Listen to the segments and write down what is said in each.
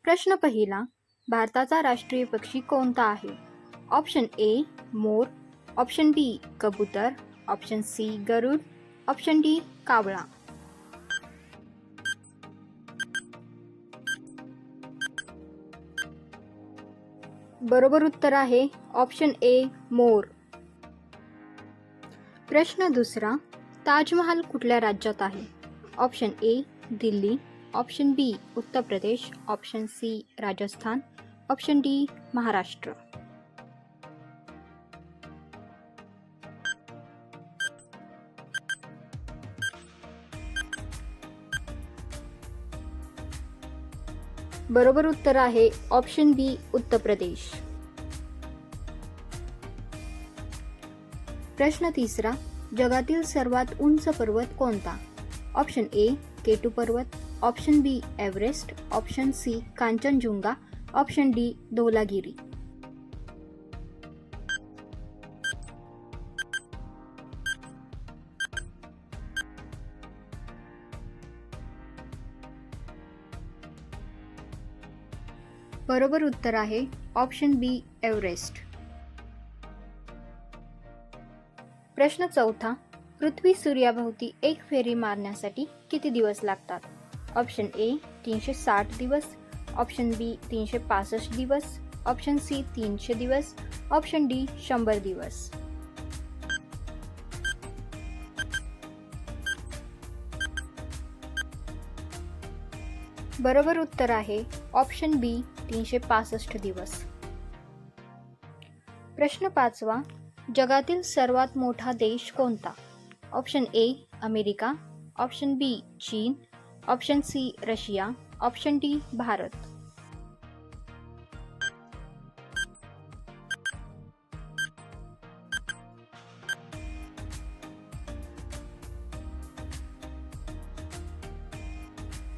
प्रश्न पहिला, भारताचा राष्ट्रीय पक्षी कोणता आहे? ऑप्शन ए मोर, ऑप्शन बी कबूतर, ऑप्शन सी गरुड, ऑप्शन डी कावळा. बरोबर उत्तर आहे ऑप्शन ए मोर. प्रश्न दुसरा, ताजमहाल कुठल्या राज्यात आहे? Option A Delhi, option B Uttar Pradesh, option C Rajasthan, option D Maharashtra. बरोबर उत्तर आहे ऑप्शन बी उत्तर प्रदेश. प्रश्न तिसरा, जगातील सर्वात उंच पर्वत कोणता? ऑप्शन ए केटू पर्वत, option B Everest, option C Kanchenjunga, option D Dhaulagiri. बरोबर उत्तर आहे ऑप्शन बी एव्हरेस्ट. प्रश्न चौथा, पृथ्वी सूर्याभोवती एक फेरी मारण्यासाठी किती दिवस लागतात? ऑप्शन ए 360 दिवस, ऑप्शन बी 365 दिवस, ऑप्शन सी 300 दिवस, ऑप्शन डी 100 दिवस. बरोबर उत्तर आहे ऑप्शन बी 365 दिवस. प्रश्न पाचवा, जगातील सर्वात मोठा देश कोणता? Option A America, option B चीन, option C Russia, option D Bharat.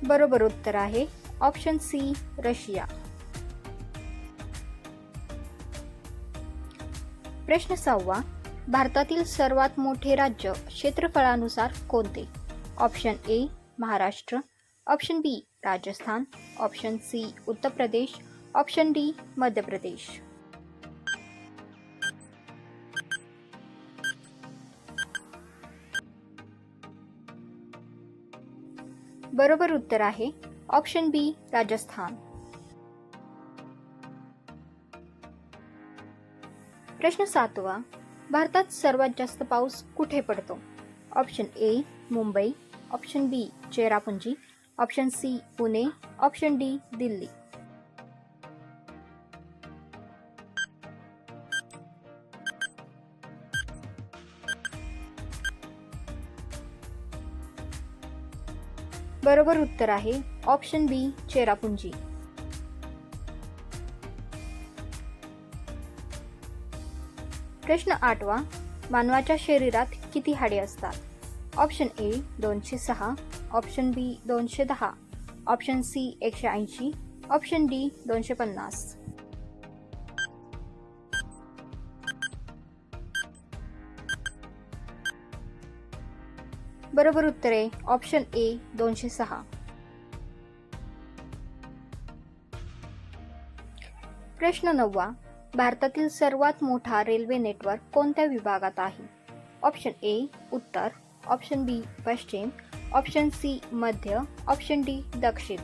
बरोबर उत्तर आहे ऑप्शन सी रशिया. प्रश्न सहावा, भारतातील सर्वात मोठे राज्य क्षेत्रफळानुसार कोणते? Option A Maharashtra, option B Rajasthan, option C Uttar Pradesh, option D Madhya Pradesh. बरोबर उत्तर आहे ऑप्शन बी राजस्थान. प्रश्न सातवा, भारतात सर्वात जास्त पाऊस कुठे पडतो? Option A Mumbai, option B Cherrapunji, option C Pune, option D Delhi. बरोबर उत्तर आहे ऑप्शन बी चेरापुंजी. प्रश्न आठवा, मानवाच्या शरीरात किती हाडे असतात? Option A 206, option B 210, option C 180, option D 250. बरोबर उत्तर आहे ऑप्शन ए 206. प्रश्न नववा, भारतातील सर्वात मोठा रेल्वे नेटवर्क कोणत्या विभागात आहे? ऑप्शन ए उत्तर, ऑप्शन बी पश्चिम, ऑप्शन सी मध्य, ऑप्शन डी दक्षिण.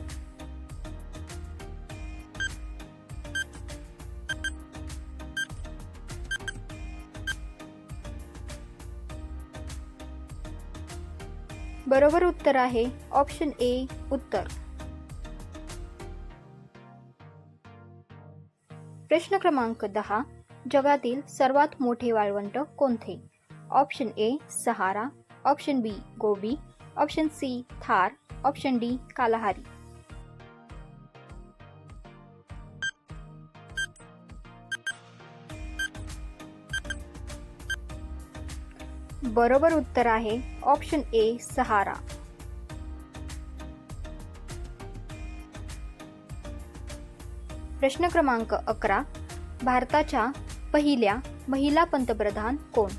बरोबर उत्तर आहे ऑप्शन ए उत्तर. प्रश्न क्रमांक 10, जगातील सर्वात मोठे वाळवंट कोणते? Option A Sahara, option B Gobi, option C Thar, option D Kalahari. बरोबर उत्तर आहे ऑप्शन ए सहारा. प्रश्न क्रमांक 11, भारताच्या पहिल्या महिला पंतप्रधान कोण?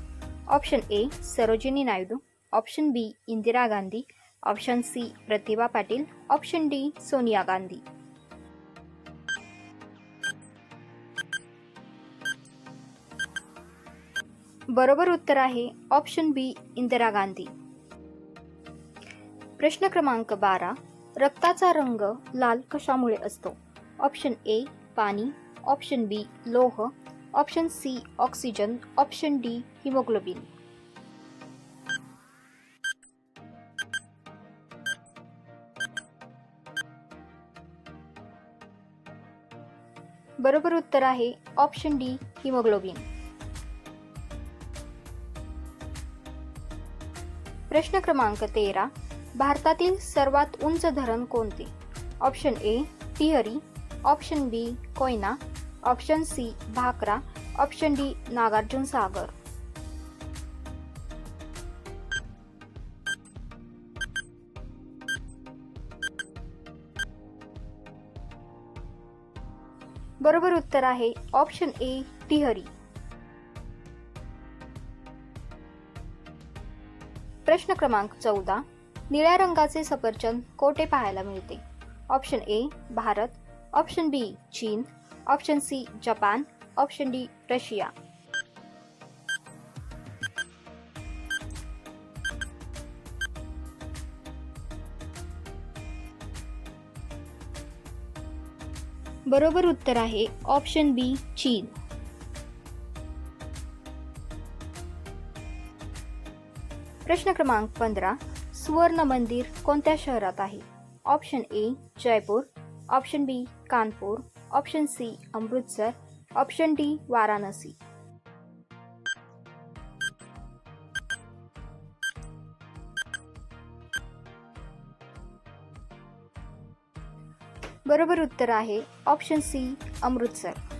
Option A Sarojini Naidu, option B Indira Gandhi, option C Pratibha Patil, option D Sonia Gandhi. बरोबर उत्तर आहे ऑप्शन बी इंदिरा गांधी. प्रश्न क्रमांक 12. रक्ताचा रंग लाल कशामुळे असतो? ऑप्शन ए पाणी, ऑप्शन बी लोह, option C oxygen, option D haemoglobin. बरोबर उत्तर आहे ऑप्शन डी हिमोग्लोबिन. प्रश्न क्रमांक 13. भारतातील सर्वात उंच धरण कोणते? Option A Tehri, option B Koyna, option C Bhakra, option D Nagarjuna Sagar. बरोबर उत्तर आहे ऑप्शन ए टिहरी. प्रश्न क्रमांक 14. निळ्या रंगाचे सफरचंद कोठे पाहायला मिळते? Option A Bharat, option B चीन, option C Japan, option D Russia. बरोबर उत्तर आहे ऑप्शन बी चीन. प्रश्न क्रमांक 15. सुवर्ण मंदिर कोणत्या शहरात आहे? Option A Jaipur, option B Kanpur, option C Amritsar, option D Varanasi. बरोबर उत्तर आहे ऑप्शन सी अमृतसर.